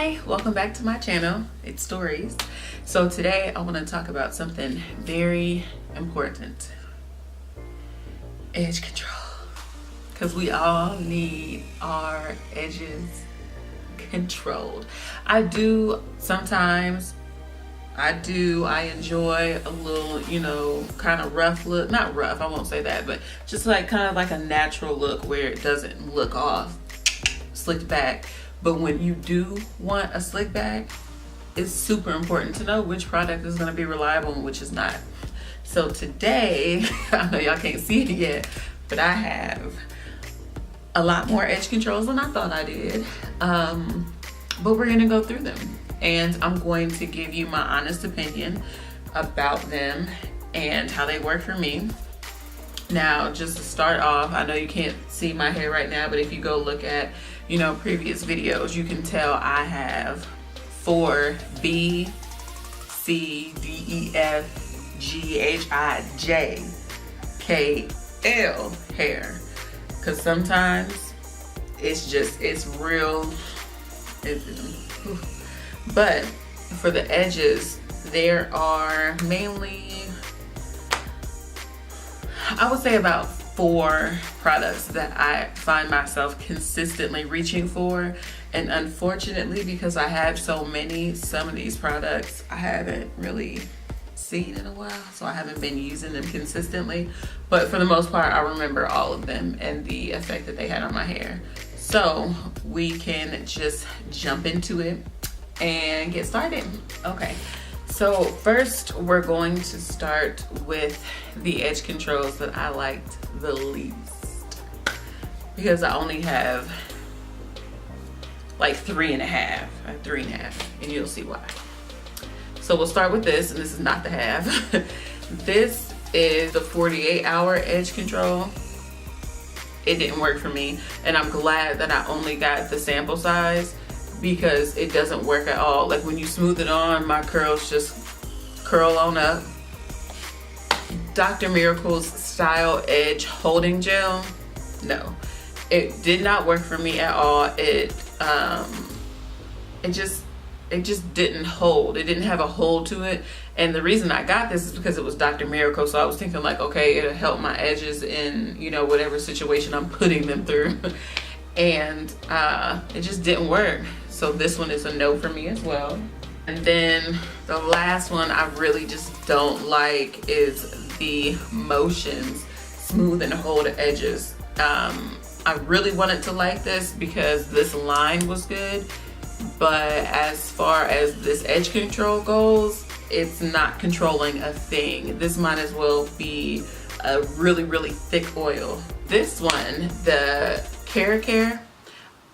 Hi, welcome back to my channel. It's Dorese. So today I want to talk about something very important. Edge control. Because we all need our edges controlled. I enjoy a little, kind of rough look. Not rough, I won't say that, but just like kind of like a natural look where it doesn't look off, slicked back. But when you do want a slick back, it's super important to know which product is going to be reliable and which is not. So today, I know y'all can't see it yet, but I have a lot more edge controls than I thought I did. But we're going to go through them, and I'm going to give you my honest opinion about them and how they work for me. Now, just to start off, I know you can't see my hair right now, but if you go look at previous videos, you can tell I have 4 B, C, D, E, F, G, H, I, J, K, L hair. Because sometimes it's real. But for the edges, there are mainly, I would say about 4 products that I find myself consistently reaching for. And unfortunately, because I have so many, some of these products I haven't really seen in a while, so I haven't been using them consistently. But for the most part, I remember all of them and the effect that they had on my hair. So we can just jump into it and get started. Okay. So first, we're going to start with the edge controls that I liked the least, because I only have like 3.5, and you'll see why. So we'll start with this, and this is not the half. This is the 48-hour edge control. It didn't work for me, and I'm glad that I only got the sample size, because it doesn't work at all. Like when you smooth it on, my curls just curl on up. Dr. Miracle's Style Edge Holding Gel, no, it did not work for me at all. It just didn't hold. It didn't have a hold to it. And the reason I got this is because it was Dr. Miracle. So I was thinking like, okay, it'll help my edges in, whatever situation I'm putting them through. And it just didn't work. So this one is a no for me as well. And then the last one I really just don't like is the Motions Smooth and Hold Edges. I really wanted to like this because this line was good, but as far as this edge control goes, it's not controlling a thing. This might as well be a really, really thick oil. This one, the Care,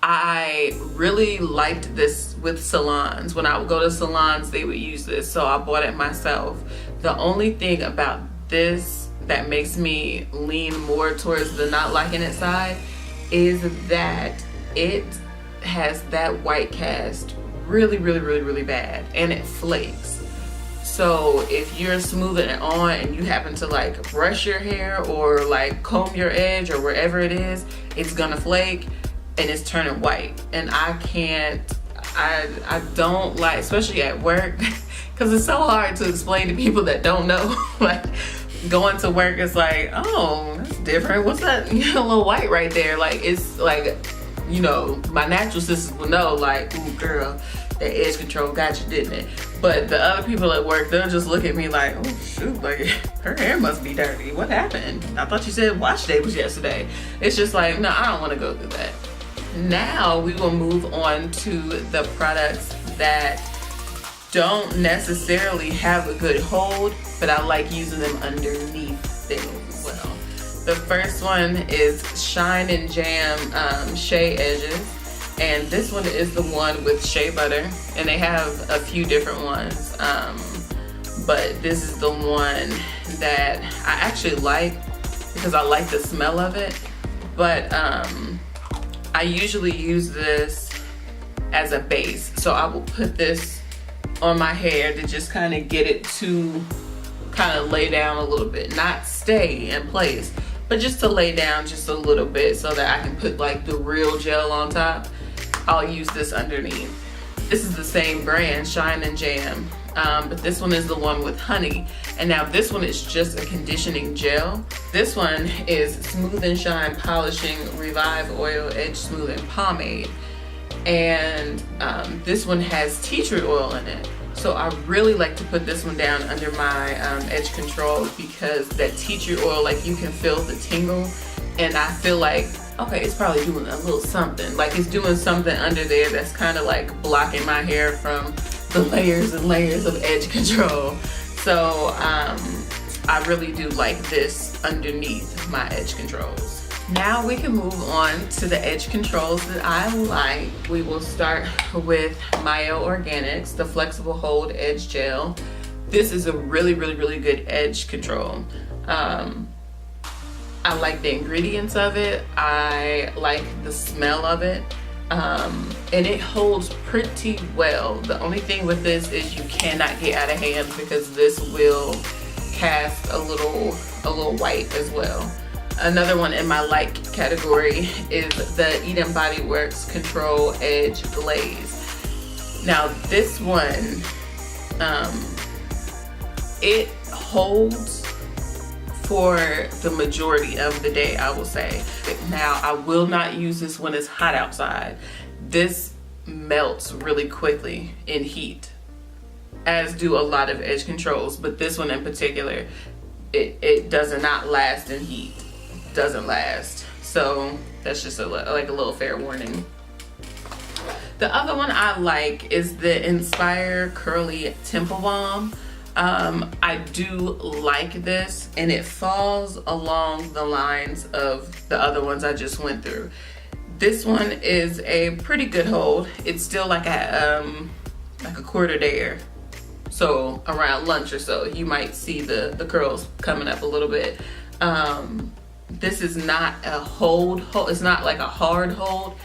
I really liked this with salons. When I would go to salons, they would use this, so I bought it myself. The only thing about this that makes me lean more towards the not liking it side is that it has that white cast really, really, really, really bad, and it flakes. So if you're smoothing it on and you happen to like brush your hair or like comb your edge or wherever it is, it's gonna flake and it's turning white. And I don't like, especially at work, because it's so hard to explain to people that don't know. Like going to work, it's like, oh, that's different. What's that little white right there? Like, it's like, my natural sisters will know, like, ooh, girl, that edge control got you, didn't it? But the other people at work, they'll just look at me like, oh shoot, like her hair must be dirty. What happened? I thought you said wash day was yesterday. It's just like, no, I don't want to go through that. Now we will move on to the products that don't necessarily have a good hold, but I like using them underneath things as well. The first one is Shine and Jam Shea Edges, and this one is the one with shea butter, and they have a few different ones, but this is the one that I actually like because I like the smell of it. But I usually use this as a base, so I will put this on my hair to just kind of get it to kind of lay down a little bit, not stay in place, but just to lay down just a little bit so that I can put like the real gel on top. I'll use this underneath. This is the same brand, Shine and Jam, but this one is the one with honey. And now this one is just a conditioning gel. This one is Smooth and Shine Polishing Revive Oil Edge Smoothing Pomade. And this one has tea tree oil in it. So I really like to put this one down under my edge control, because that tea tree oil, like, you can feel the tingle, and I feel like, okay, it's probably doing a little something. Like, it's doing something under there that's kind of like blocking my hair from the layers and layers of edge control. So I really do like this underneath my edge controls. Now we can move on to the edge controls that I like. We will start with Mayo Organics, the Flexible Hold Edge Gel. This is a really good edge control. I like the ingredients of it. I like the smell of it. And it holds pretty well. The only thing with this is you cannot get out of hand, because this will cast a little white as well. Another one in my like category is the Eden Body Works Control Edge Glaze. Now this one, it holds for the majority of the day, I will say. Now I will not use this when it's hot outside. This melts really quickly in heat, as do a lot of edge controls, but this one in particular, it does not last in heat. Doesn't last. So that's just like a little fair warning. The other one I like is the Inspire Curly Temple Balm. I do like this, and it falls along the lines of the other ones I just went through. This one is a pretty good hold. It's still like a quarter there. So around lunch or so, you might see the curls coming up a little bit. This is not a hold. It's not like a hard hold.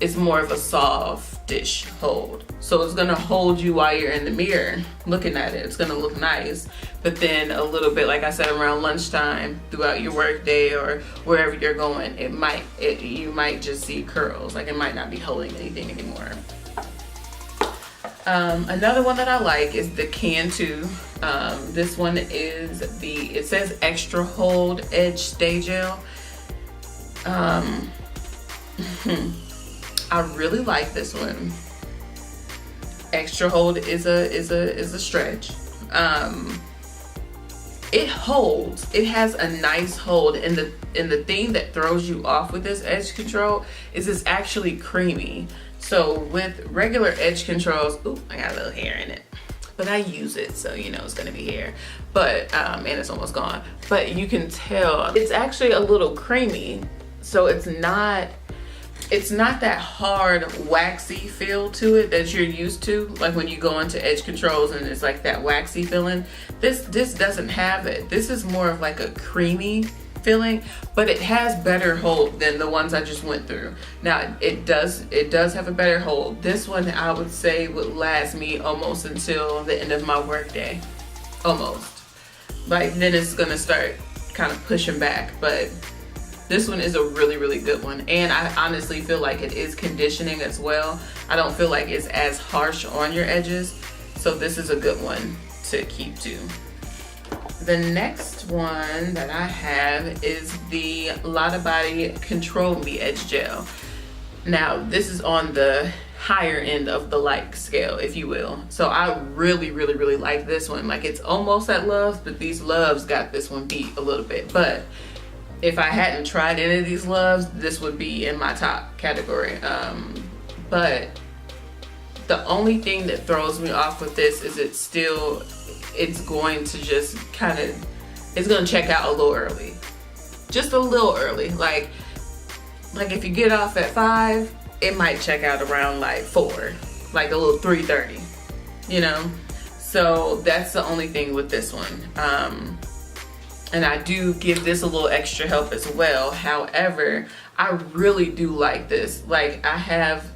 It's more of a softish hold. So it's gonna hold you while you're in the mirror looking at it. It's gonna look nice. But then a little bit, like I said, around lunchtime, throughout your work day or wherever you're going, you might just see curls. Like, it might not be holding anything anymore. Another one that I like is the Cantu. This one is it says Extra Hold Edge Stay Gel. I really like this one. Extra Hold is a stretch. It holds. It has a nice hold, and the thing that throws you off with this edge control is it's actually creamy. So with regular edge controls, ooh, I got a little hair in it, but I use it, so you know it's gonna be hair. But and it's almost gone. But you can tell it's actually a little creamy, so it's not that hard waxy feel to it that you're used to, like when you go into edge controls and it's like that waxy feeling. This doesn't have it. This is more of like a creamy feeling, but it has better hold than the ones I just went through. Now it does have a better hold. This one I would say would last me almost until the end of my work day. Almost. Like, then it's gonna start kind of pushing back, but this one is a really good one, and I honestly feel like it is conditioning as well. I don't feel like it's as harsh on your edges, so this is a good one to keep to. The next one that I have is the Lotta Body Control Me Edge Gel. Now this is on the higher end of the like scale, if you will. So I really like this one. Like, it's almost at Loves, but these Loves got this one beat a little bit. But if I hadn't tried any of these Loves, this would be in my top category. But the only thing that throws me off with this is it's going to just it's gonna check out a little early. Just a little early. Like if you get off at 5, it might check out around like 4, like a little 3:30, you know? So that's the only thing with this one. And I do give this a little extra help as well. However, I really do like this. Like, I have,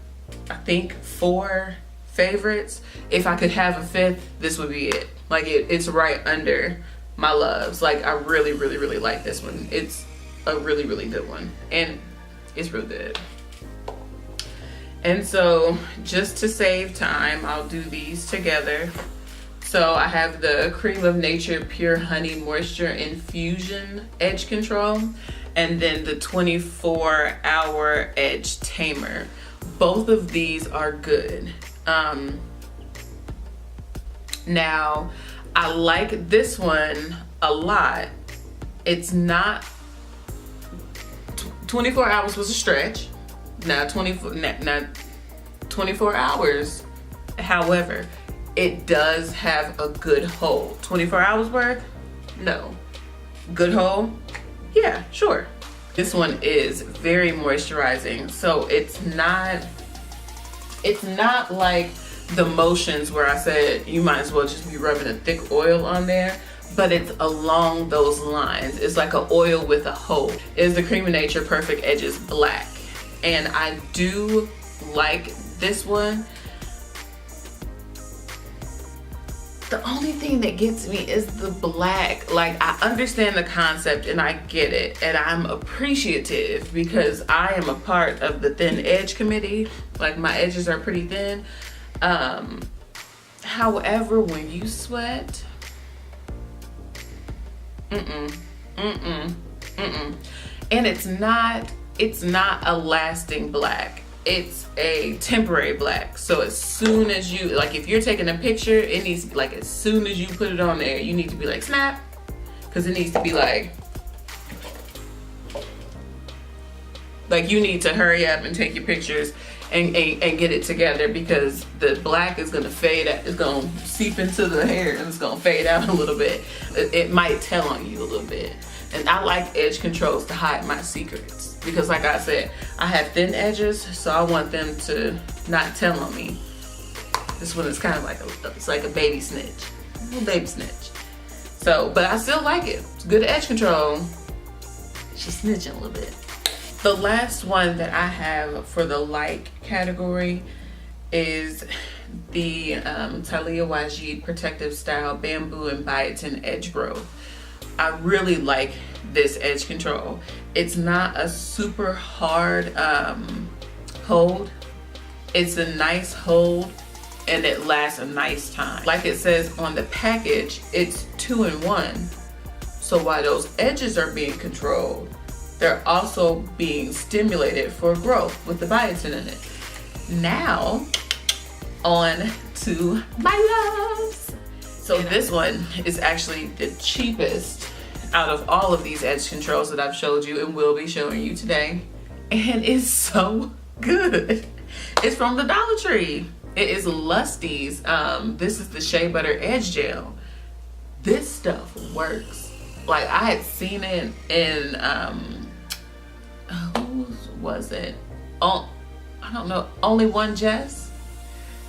I think, 4 favorites. If I could have a 5th, this would be it. Like, it's right under my Loves. Like, I really like this one. It's a really good one, and it's real good. And so just to save time, I'll do these together. So I have the Cream of Nature Pure Honey Moisture Infusion Edge Control, and then the 24-hour Edge Tamer. Both of these are good. Now, I like this one a lot. It's not, 24 hours was a stretch. Now 24 hours, however, it does have a good hold. 24 hours worth? No. Good hold? Yeah, sure. This one is very moisturizing, so it's not like the motions where I said you might as well just be rubbing a thick oil on there, but it's along those lines. It's like an oil with a hold. It's the Cream of Nature Perfect Edges Black, and I do like this one. The only thing that gets me is the black. Like, I understand the concept and I get it, and I'm appreciative because I am a part of the thin edge committee. Like, my edges are pretty thin. However, when you sweat, and it's not a lasting black. It's a temporary black. So as soon as you, like, if you're taking a picture, it needs, like, as soon as you put it on there, you need to be like, snap, because it needs to be like you need to hurry up and take your pictures and get it together, because the black is gonna fade, it's gonna seep into the hair and it's gonna fade out a little bit. It might tell on you a little bit. And I like edge controls to hide my secrets, because like I said, I have thin edges, so I want them to not tell on me. This one is kind of like it's like a baby snitch, a little baby snitch. So, but I still like it. It's good edge control. She's snitching a little bit. The last one that I have for the like category is the Talia Wajid Protective Style Bamboo and Biotin Edge Growth. I really like this edge control. It's not a super hard hold. It's a nice hold, and it lasts a nice time. Like it says on the package, it's 2-in-1. So while those edges are being controlled, they're also being stimulated for growth with the biotin in it. Now, on to my loves. So this one is actually the cheapest out of all of these edge controls that I've showed you and will be showing you today. And it's so good. It's from the Dollar Tree. It is Lusty's. This is the Shea Butter Edge Gel. This stuff works. Like, I had seen it in, whose was it? Oh, I don't know, Only One Jess?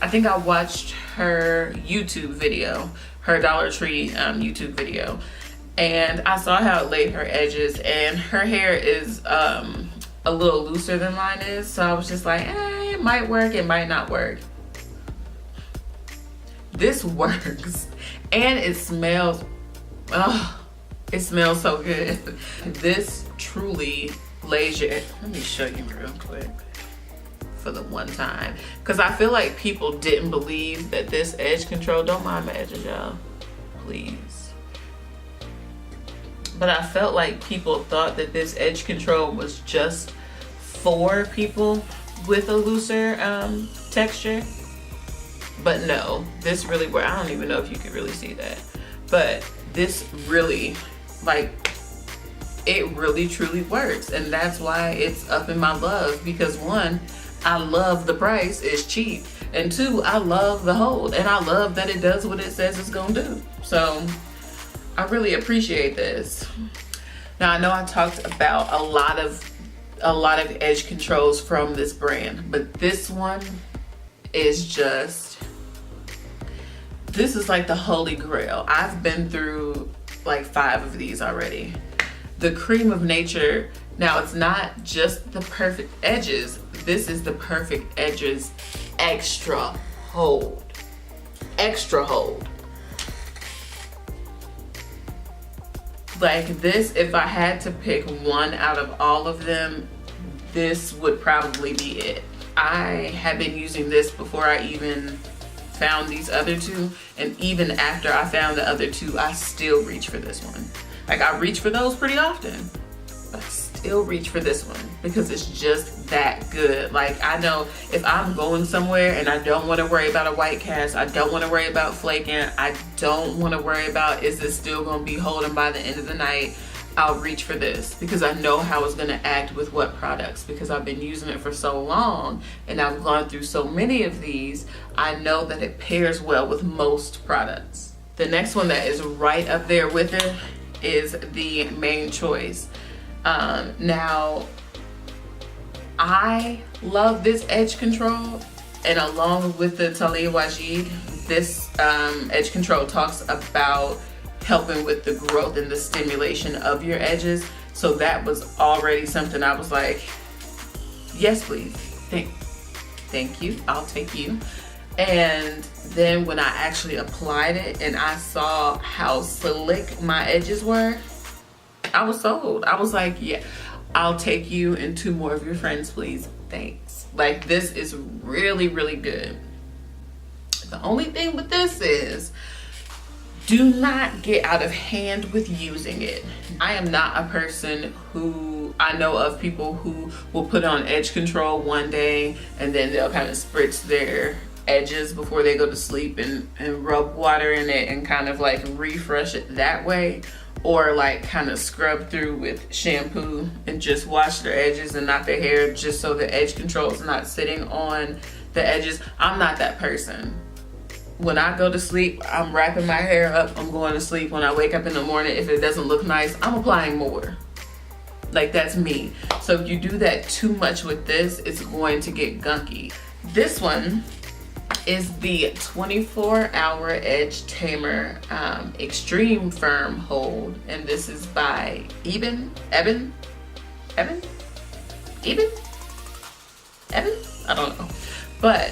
I think I watched her YouTube video, her Dollar Tree YouTube video, and I saw how it laid her edges, and her hair is a little looser than mine is, so I was just like, it might work, it might not work. This works, and it smells, it smells so good. This truly lays your, let me show you real quick for the one time, because I feel like people didn't believe that this edge control, don't mind my edges, y'all, please, but I felt like people thought that this edge control was just for people with a looser texture, but no, this really works. I don't even know if you can really see that, but this really, like, it really truly works, and that's why it's up in my love, because one, I love the price, it's cheap, and two, I love the hold, and I love that it does what it says it's gonna do. So I really appreciate this. Now, I know I talked about a lot of edge controls from this brand, but this one is just, this is like the holy grail. I've been through like 5 of these already. The Cream of Nature, now it's not just the perfect edges, this is the perfect edges extra hold. Extra hold. Like this, if I had to pick one out of all of them, this would probably be it. I have been using this before I even found these other two, and even after I found the other two, I still reach for this one. Like, I reach for those pretty often, but I still reach for this one because it's just that good. Like, I know if I'm going somewhere and I don't want to worry about a white cast, I don't want to worry about flaking, I don't want to worry about is it still going to be holding by the end of the night, I'll reach for this because I know how it's going to act with what products, because I've been using it for so long and I've gone through so many of these. I know that it pairs well with most products. The next one that is right up there with it is the Main Choice. Now, I love this edge control, and along with the Talia Wajid, this edge control talks about helping with the growth and the stimulation of your edges. So that was already something I was like, yes please, thank you, I'll take you. And then when I actually applied it and I saw how slick my edges were, I was sold. I was like, yeah, I'll take you and 2 more of your friends please, thanks. Like, this is really, really good. The only thing with this is, do not get out of hand with using it. I am not a person who, I know of people who will put on edge control one day and then they'll kind of spritz their edges before they go to sleep and rub water in it and kind of like refresh it that way, or like kind of scrub through with shampoo and just wash their edges and not their hair just so the edge control is not sitting on the edges. I'm not that person. When I go to sleep, I'm wrapping my hair up, I'm going to sleep. When I wake up in the morning, if it doesn't look nice, I'm applying more. Like, that's me. So if you do that too much with this, it's going to get gunky. This one is the 24-Hour Edge Tamer Extreme Firm Hold, and this is by Eben? I don't know. But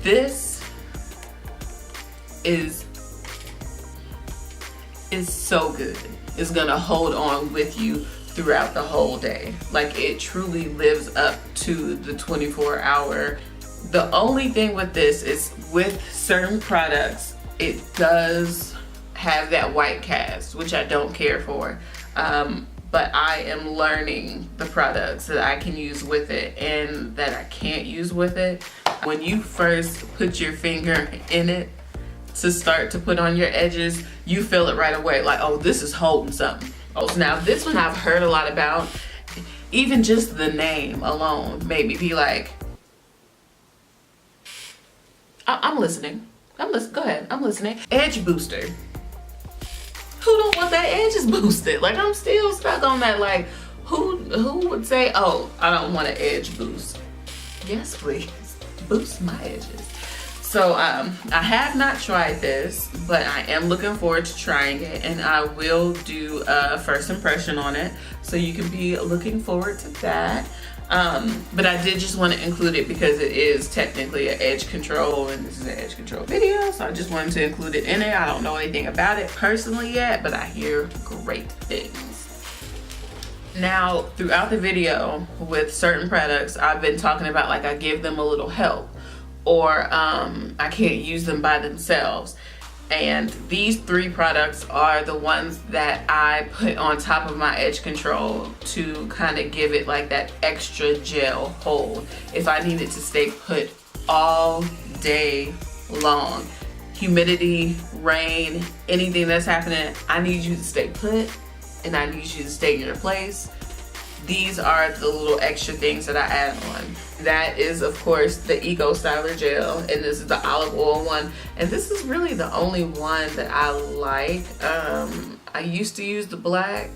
this is so good. It's gonna hold on with you throughout the whole day. Like, it truly lives up to the 24-hour. The only thing with this is, with certain products, it does have that white cast, which I don't care for. But I am learning the products that I can use with it and that I can't use with it. When you first put your finger in it to start to put on your edges, you feel it right away, like, oh, this is holding something. Oh, now this one I've heard a lot about. Even just the name alone made me be like, I'm listening. Go ahead, I'm listening. Edge booster. Who don't want that edges boosted? Like, I'm still stuck on that. Like, who would say, oh, I don't want an edge boost? Yes, please, boost my edges. So I have not tried this, but I am looking forward to trying it, and I will do a first impression on it, so you can be looking forward to that. But I did just want to include it because it is technically an edge control, and this is an edge control video, so I just wanted to include it in it. I don't know anything about it personally yet, but I hear great things. Now, throughout the video with certain products, I've been talking about, like, I give them a little help, or I can't use them by themselves. And these 3 products are the ones that I put on top of my edge control to kind of give it like that extra gel hold if I need it to stay put all day long. Humidity, rain, anything that's happening, I need you to stay put and I need you to stay in your place. These are the little extra things that I add on. That is, of course, the Eco Styler Gel, and this is the olive oil one. And this is really the only one that I like. I used to use the black,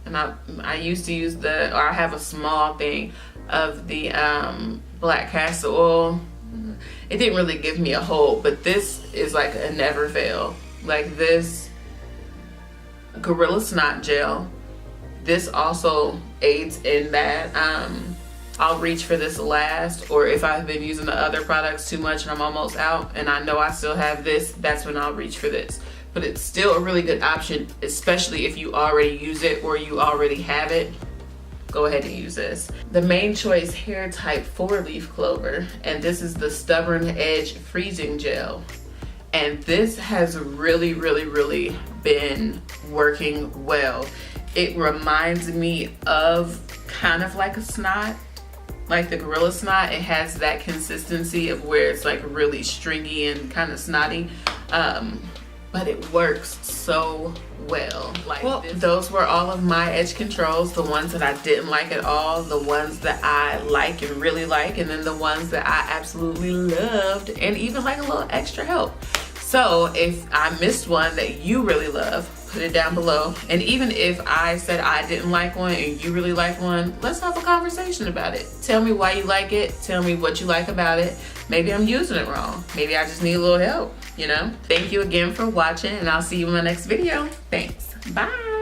and I used to use or I have a small thing of the black castor oil. It didn't really give me a hold, but this is like a never fail. Like this Gorilla Snot Gel. This also aids in that. I'll reach for this last, or if I've been using the other products too much and I'm almost out and I know I still have this, that's when I'll reach for this. But it's still a really good option, especially if you already use it or you already have it. go ahead and use this. The Main Choice Hair Type 4-Leaf Clover, and this is the Stubborn Edge Freezing Gel. And this has really been working well. It reminds me of kind of like a snot, like the Gorilla Snot. It has that consistency of where it's like really stringy and kind of snotty, but it works so well. Like, well, those were all of my edge controls, the ones that I didn't like at all, the ones that I like and really like, and then the ones that I absolutely loved and even like a little extra help. So if I missed one that you really love, put it down below. And even if I said I didn't like one and you really like one, let's have a conversation about it. Tell me why you like it. Tell me what you like about it. Maybe I'm using it wrong. Maybe I just need a little help, you know? Thank you again for watching, and I'll see you in my next video. Thanks. Bye.